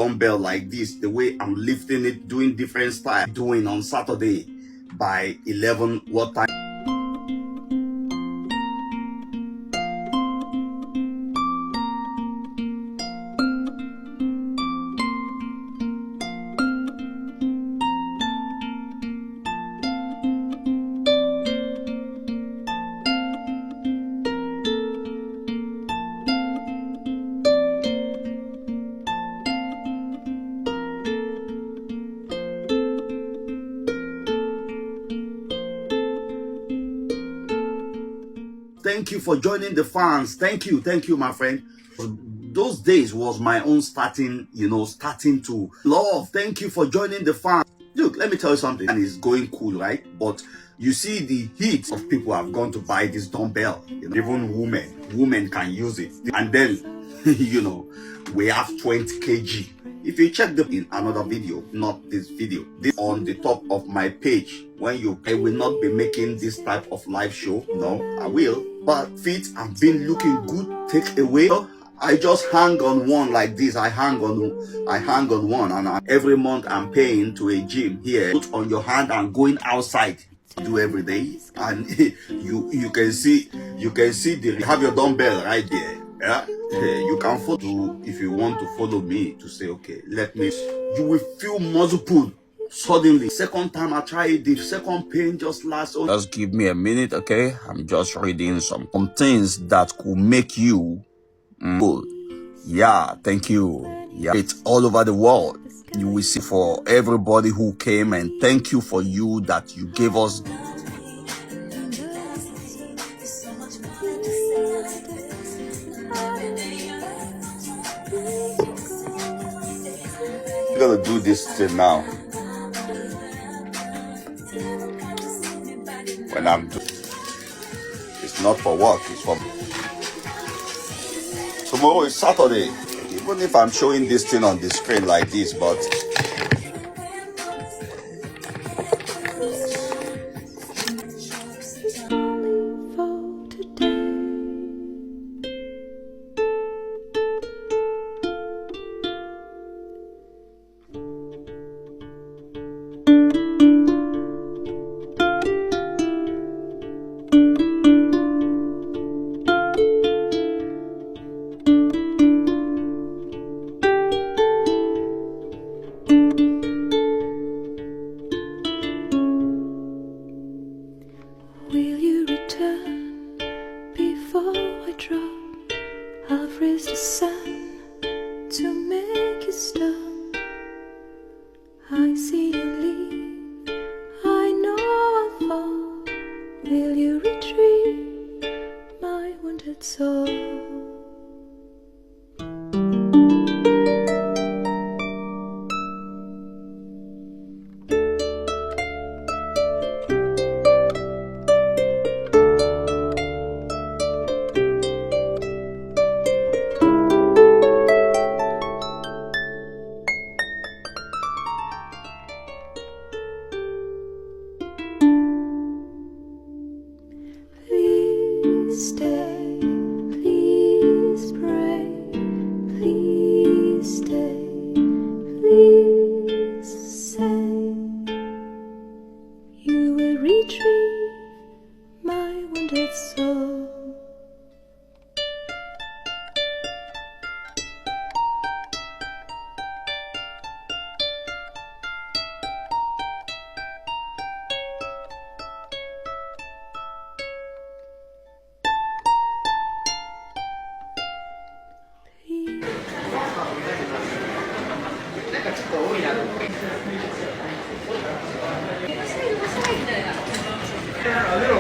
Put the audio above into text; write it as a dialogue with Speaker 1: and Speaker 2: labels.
Speaker 1: dumbbell like this, the way I'm lifting it, doing different style, doing on Saturday by 11 what time. Thank you for joining the fans. Thank you, my friend. Those days was my own starting to love. Thank you for joining the fans. Look, let me tell you something, and it's going cool, right? But you see the heat of people have gone to buy this dumbbell. Even women can use it. And then, we have 20 kg. If you check in another video, not this video, this on the top of my page, I will not be making this type of live show. No, I will. But feet have been looking good. Take away. I just hang on one like this. I hang on one, and every month I'm paying to a gym here. Put on your hand and going outside. Do every day, and you can see you have your dumbbell right there. Yeah, you can follow if you want to follow me to say, okay, you will feel muscle pull suddenly. Second time I tried, the second pain just lasts. Just give me a minute, okay? I'm just reading some things that could make you pull. Yeah, thank you. Yeah, it's all over the world. You will see for everybody who came, and thank you for you that you gave us. I'm gonna do this thing now. When I'm doing, it's not for work, it's for tomorrow is Saturday. Even if I'm showing this thing on the screen like this, but
Speaker 2: I've raised the sun to make you stop. I see you leave, I know I'll fall. Will you retrieve my wounded soul? Stay, please pray, please stay, please say you will retrieve my wounded soul.
Speaker 3: A little